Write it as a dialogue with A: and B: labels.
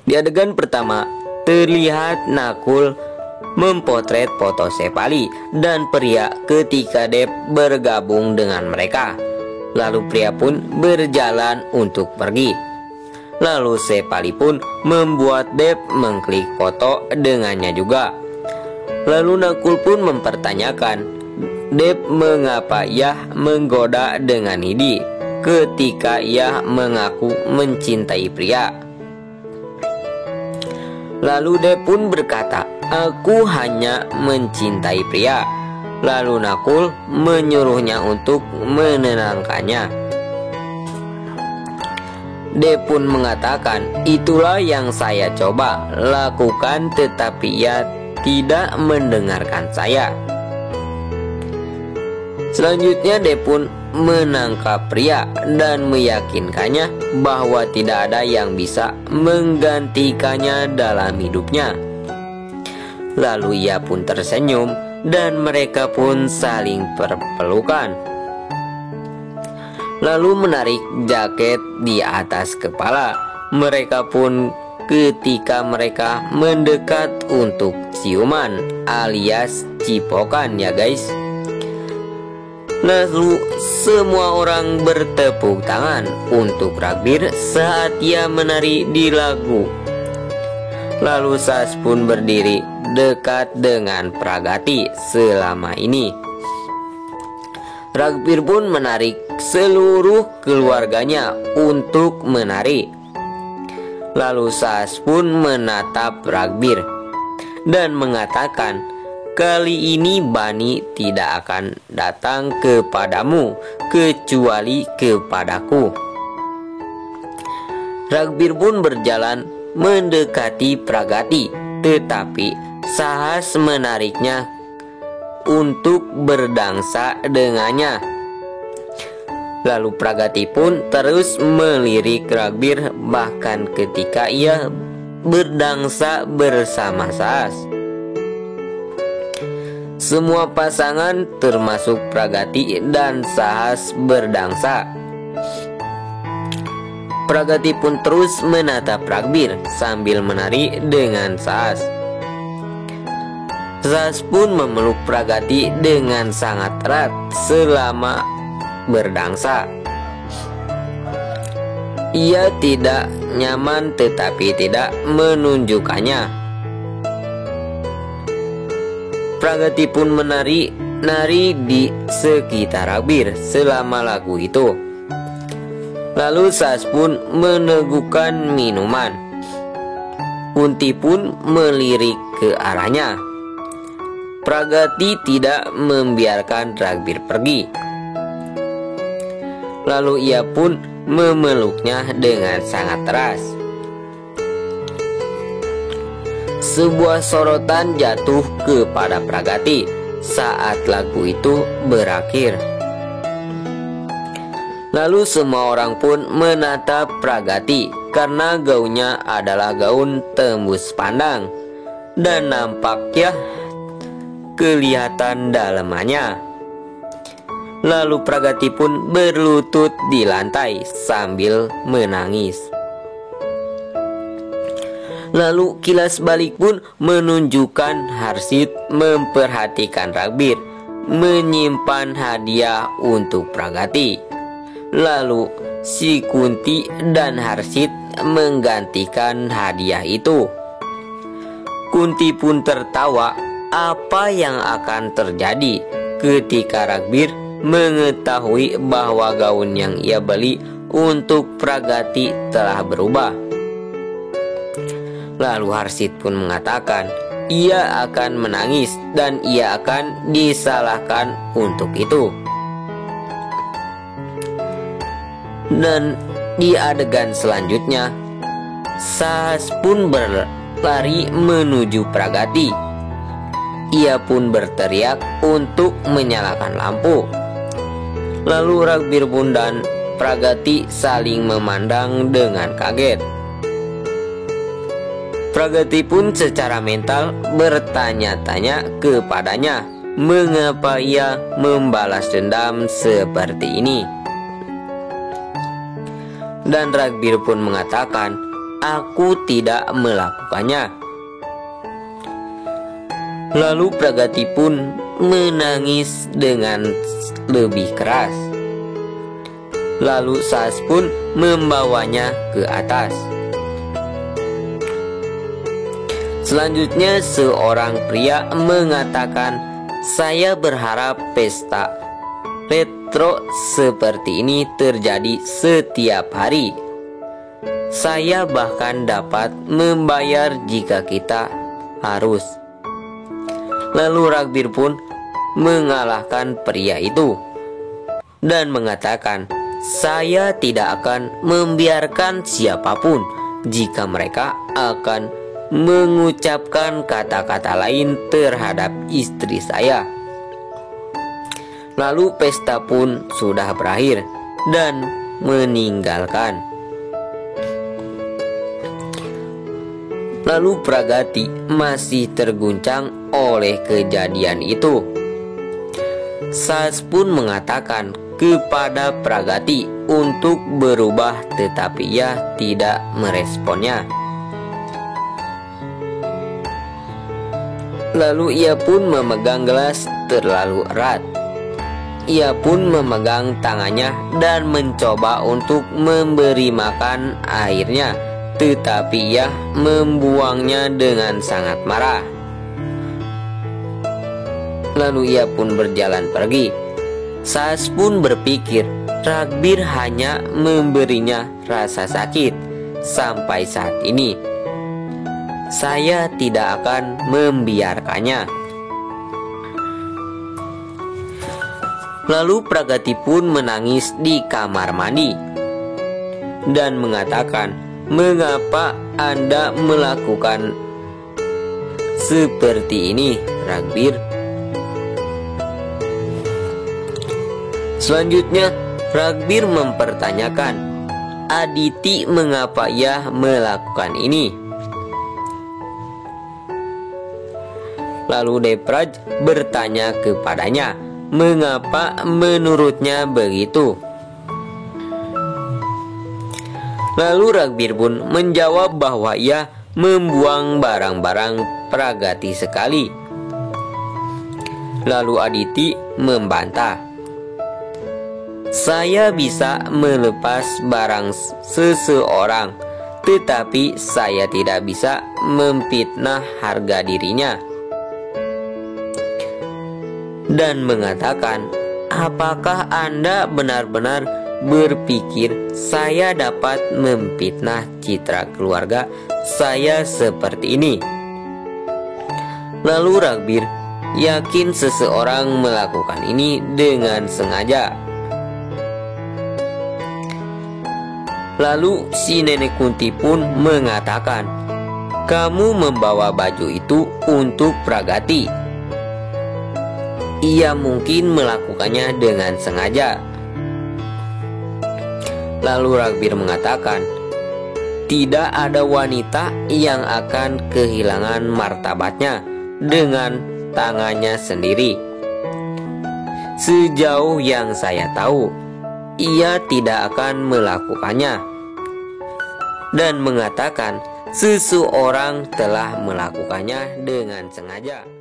A: Di adegan pertama, terlihat Nakul mempotret foto Shefali dan Priya ketika Dev bergabung dengan mereka. Lalu Priya pun berjalan untuk pergi. Lalu Shefali pun membuat Dev mengklik foto dengannya juga. Lalu Nakul pun mempertanyakan Dev mengapa ia menggoda dengan Nidhi ketika ia mengaku mencintai Priya. Lalu Dev pun berkata, "Aku hanya mencintai Priya." Lalu Nakul menyuruhnya untuk menenangkannya. Dev pun mengatakan, "Itulah yang saya coba lakukan, tetapi ia tidak mendengarkan saya." Selanjutnya Dev pun menangkap Priya dan meyakinkannya bahwa tidak ada yang bisa menggantikannya dalam hidupnya. Lalu ia pun tersenyum dan mereka pun saling berpelukan. Lalu menarik jaket di atas kepala mereka pun ketika mereka mendekat untuk ciuman alias cipokan ya guys. Lalu semua orang bertepuk tangan untuk Raghbir saat ia menari di lagu. Lalu Sas pun berdiri dekat dengan Pragati selama ini. Raghbir pun menarik seluruh keluarganya untuk menari. Lalu Sas pun menatap Raghbir dan mengatakan, "Kali ini Bani tidak akan datang kepadamu kecuali kepadaku." Raghbir pun berjalan mendekati Pragati, tetapi Sahas menariknya untuk berdansa dengannya. Lalu Pragati pun terus melirik Raghbir bahkan ketika ia berdansa bersama Sahas. Semua pasangan termasuk Pragati dan Sahas berdansa. Pragati pun terus menatap Raghbir sambil menari dengan Sahas. Sahas pun memeluk Pragati dengan sangat erat selama berdansa. Ia tidak nyaman tetapi tidak menunjukkannya. Pragati pun menari di sekitar Raghbir selama lagu itu. Lalu Sahas pun meneguhkan minuman. Kunti pun melirik ke arahnya. Pragati tidak membiarkan Raghbir pergi. Lalu ia pun memeluknya dengan sangat erat. Sebuah sorotan jatuh kepada Pragati saat lagu itu berakhir. Lalu semua orang pun menatap Pragati karena gaunnya adalah gaun tembus pandang dan nampaknya kelihatan dalamannya. Lalu Pragati pun berlutut di lantai sambil menangis. Lalu kilas balik pun menunjukkan Harshit memperhatikan Raghbir menyimpan hadiah untuk Pragati. Lalu si Kunti dan Harshit menggantikan hadiah itu. Kunti pun tertawa apa yang akan terjadi ketika Raghbir mengetahui bahwa gaun yang ia beli untuk Pragati telah berubah. Lalu Harshit pun mengatakan ia akan menangis dan ia akan disalahkan untuk itu. Dan di adegan selanjutnya, Sahas pun berlari menuju Pragati. Ia pun berteriak untuk menyalakan lampu. Lalu Raghbir pun dan Pragati saling memandang dengan kaget. Pragati pun secara mental bertanya-tanya kepadanya mengapa ia membalas dendam seperti ini. Dan Raghbir pun mengatakan, aku tidak melakukannya. Lalu Pragati pun menangis dengan lebih keras. Lalu Sahas pun membawanya ke atas. Selanjutnya seorang pria mengatakan, "Saya berharap pesta retro seperti ini terjadi setiap hari. Saya bahkan dapat membayar jika kita harus." Lalu Ragbir pun mengalahkan pria itu dan mengatakan, "Saya tidak akan membiarkan siapapun jika mereka akan mengucapkan kata-kata lain terhadap istri saya." Lalu pesta pun sudah berakhir dan meninggalkan. Lalu Pragati masih terguncang oleh kejadian itu. Sahas pun mengatakan kepada Pragati untuk berubah, tetapi ia tidak meresponnya. Lalu ia pun memegang gelas terlalu erat. Ia pun memegang tangannya dan mencoba untuk memberi makan airnya, tetapi ia membuangnya dengan sangat marah. Lalu ia pun berjalan pergi. Sahas pun berpikir Ragbir hanya memberinya rasa sakit. Sampai saat ini saya tidak akan membiarkannya. Lalu Pragati pun menangis di kamar mandi dan mengatakan, "Mengapa Anda melakukan seperti ini, Ragbir?" Selanjutnya Ragbir mempertanyakan Aditi mengapa ia melakukan ini. Lalu Depraj bertanya kepadanya mengapa menurutnya begitu. Lalu Ragbir pun menjawab bahwa ia membuang barang-barang Pragati sekali. Lalu Aditi membantah, "Saya bisa melepas barang seseorang, tetapi saya tidak bisa memfitnah harga dirinya." Dan mengatakan, "Apakah Anda benar-benar berpikir saya dapat memfitnah citra keluarga saya seperti ini?" Lalu Ragbir yakin seseorang melakukan ini dengan sengaja. Lalu si Nenek Kunti pun mengatakan, "Kamu membawa baju itu untuk Pragati. Ia mungkin melakukannya dengan sengaja." Lalu Ragbir mengatakan, "Tidak ada wanita yang akan kehilangan martabatnya dengan tangannya sendiri. Sejauh yang saya tahu, ia tidak akan melakukannya." Dan mengatakan seseorang telah melakukannya dengan sengaja.